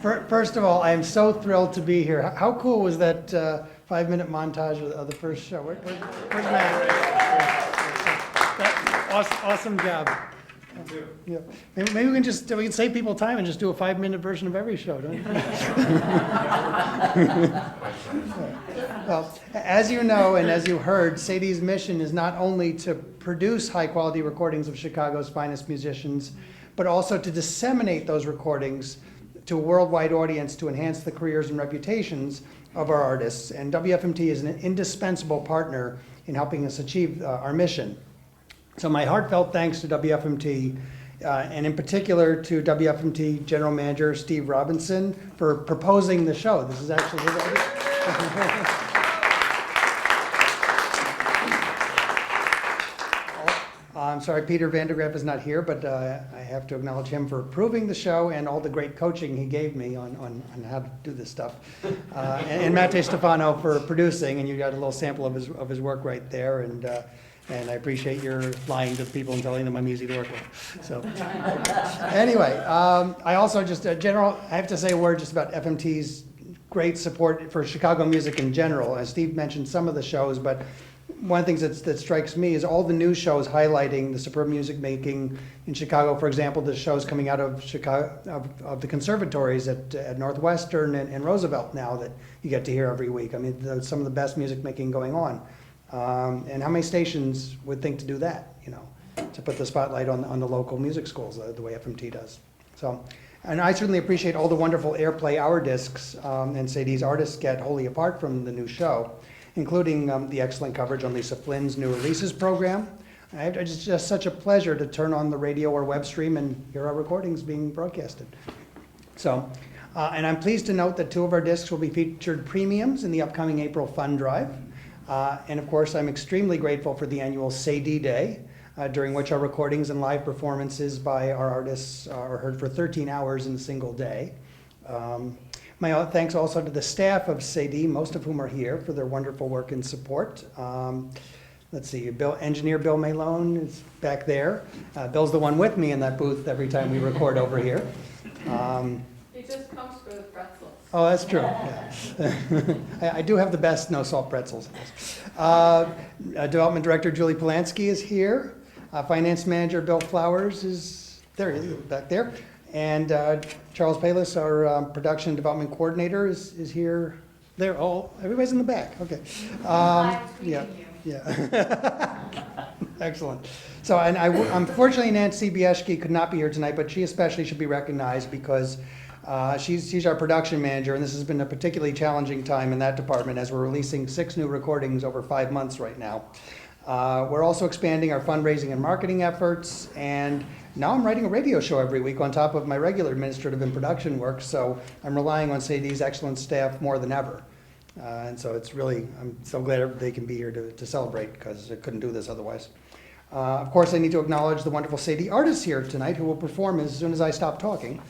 First of all, I am so thrilled to be here. How cool was that 5-minute montage of the first show? Where's Matt? Awesome job. Yeah. Maybe we can save people time and just do a 5-minute version of every show, don't you? Well, as you know and as you heard, Cedille's mission is not only to produce high-quality recordings of Chicago's finest musicians, but also to disseminate those recordings to a worldwide audience to enhance the careers and reputations of our artists. And WFMT is an indispensable partner in helping us achieve our mission. So my heartfelt thanks to WFMT, and in particular to WFMT General Manager Steve Robinson for proposing the show. This is actually his idea. I'm sorry, Peter Vandergraff is not here, but I have to acknowledge him for approving the show and all the great coaching he gave me on how to do this stuff. And Matte Stefano for producing, and you got a little sample of his work right there. And I appreciate your lying to people and telling them I'm easy to work with. So anyway, I also just, I have to say a word just about FMT's great support for Chicago music in general. As Steve mentioned some of the shows, but one of the things that strikes me is all the new shows highlighting the superb music making in Chicago. For example, the shows coming out of Chicago, of the conservatories at Northwestern and Roosevelt now that you get to hear every week. I mean, some of the best music making going on. And how many stations would think to do that, you know, to put the spotlight on the local music schools the way FMT does. So, and I certainly appreciate all the wonderful airplay our discs and Cedille's artists get wholly apart from the new show, including the excellent coverage on Lisa Flynn's new releases program. It's just such a pleasure to turn on the radio or web stream and hear our recordings being broadcasted. So, and I'm pleased to note that 2 of our discs will be featured premiums in the upcoming April fund drive. And of course, I'm extremely grateful for the annual Cedille Day, during which our recordings and live performances by our artists are heard for 13 hours in a single day. My thanks also to the staff of Cedille, most of whom are here, for their wonderful work and support. Let's see, engineer Bill Malone is back there. Bill's the one with me in that booth every time we record over here. He just comes for the pretzels. Oh, that's true. Yeah. I do have the best no-salt pretzels. Development Director Julie Polanski is here. Finance Manager Bill Flowers is there, he is back there. And Charles Palis, our Production Development Coordinator, is here. They're all, everybody's in the back. Okay. Yeah. Excellent. So, and unfortunately, Nancy Bieshke could not be here tonight, but she especially should be recognized because she's our production manager, and this has been a particularly challenging time in that department as we're releasing 6 new recordings over 5 months right now. We're also expanding our fundraising and marketing efforts, and now I'm writing a radio show every week on top of my regular administrative and production work, so I'm relying on Cedille's excellent staff more than ever. And so it's really, I'm so glad they can be here to celebrate because I couldn't do this otherwise. Of course, I need to acknowledge the wonderful Cedille artists here tonight who will perform as soon as I stop talking.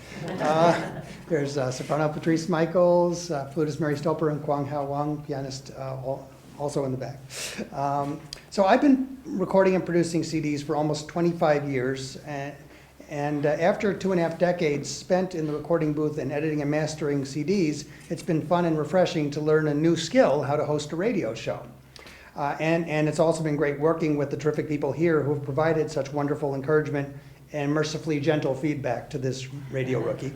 There's soprano Patrice Michaels, flutist Mary Stolper, and Kwang Hao Wang, pianist also in the back. So I've been recording and producing CDs for almost 25 years, and after 2.5 decades spent in the recording booth and editing and mastering CDs, it's been fun and refreshing to learn a new skill, how to host a radio show. And it's also been great working with the terrific people here who have provided such wonderful encouragement and mercifully gentle feedback to this radio rookie.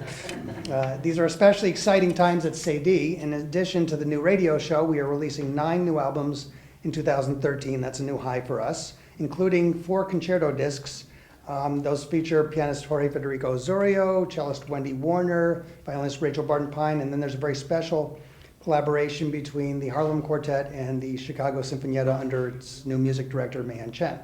These are especially exciting times at Cedille. In addition to the new radio show, we are releasing 9 new albums in 2013. That's a new high for us, including 4 concerto discs. Those feature pianist Jorge Federico Osorio, cellist Wendy Warner, violinist Rachel Barton-Pine, and then there's a very special collaboration between the Harlem Quartet and the Chicago Sinfonietta under its new music director, Mayan Chen.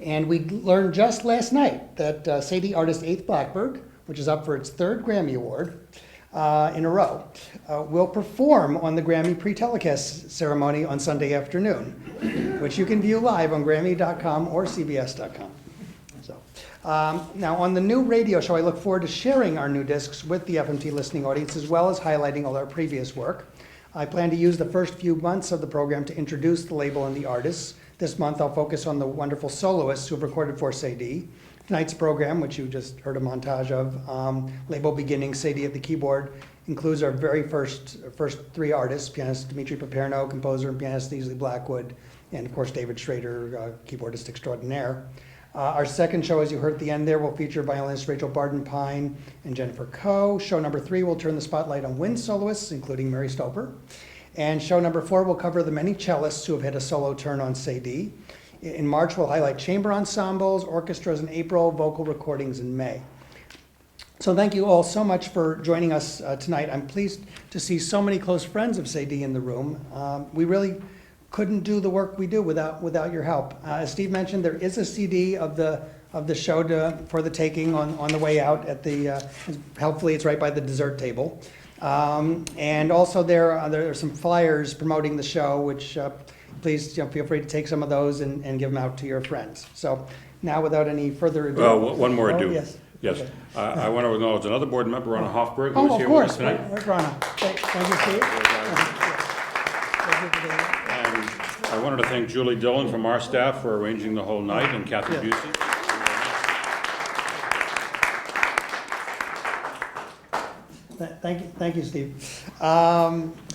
And we learned just last night that Cedille artist 8th Blackbird, which is up for its 3rd Grammy Award in a row, will perform on the Grammy pre-telecast ceremony on Sunday afternoon, which you can view live on Grammy.com or CBS.com. Now, on the new radio show, I look forward to sharing our new discs with the FMT listening audience, as well as highlighting all our previous work. I plan to use the first few months of the program to introduce the label and the artists. This month, I'll focus on the wonderful soloists who have recorded for Cedille, Tonight's program, which you just heard a montage of, labeled Beginning Cedille at the keyboard, includes our very first three artists, pianist Dmitry Paperno, composer and pianist Easley Blackwood, and of course David Schrader, keyboardist extraordinaire. Our second show, as you heard at the end there, will feature violinist Rachel Barden-Pine and Jennifer Coe. Show number 3 will turn the spotlight on wind soloists, including Mary Stoper. And show number 4 will cover the many cellists who have had a solo turn on Cedille. In March, we'll highlight chamber ensembles, orchestras in April, vocal recordings in May. So thank you all so much for joining us tonight. I'm pleased to see so many close friends of Cedille in the room. We really couldn't do the work we do without your help. As Steve mentioned, there is a CD of the show for the taking on the way out at the, helpfully it's right by the dessert table. And also there are some flyers promoting the show, which please feel free to take some of those and give them out to your friends. So now without any further ado. Well, one more ado. Yes. Yes. Okay. I want to acknowledge another board member, Ronna Hofberg, who is Of here with course. us tonight. Where's Ronna? Thank you, Steve. And I wanted to thank Julie Dillon from our staff for arranging the whole night, and Kathy Yeah. Busey. Thank you, Steve.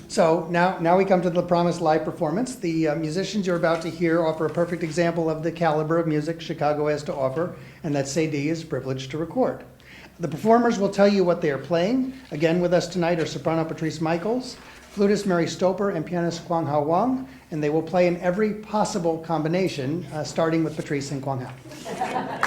So now we come to the promised live performance. The musicians you're about to hear offer a perfect example of the caliber of music Chicago has to offer, and that Cedille is privileged to record. The performers will tell you what they are playing. Again, with us tonight are soprano Patrice Michaels, flutist Mary Stoper, and pianist Kwang Ha Wang, and they will play in every possible combination, starting with Patrice and Kwang Ha.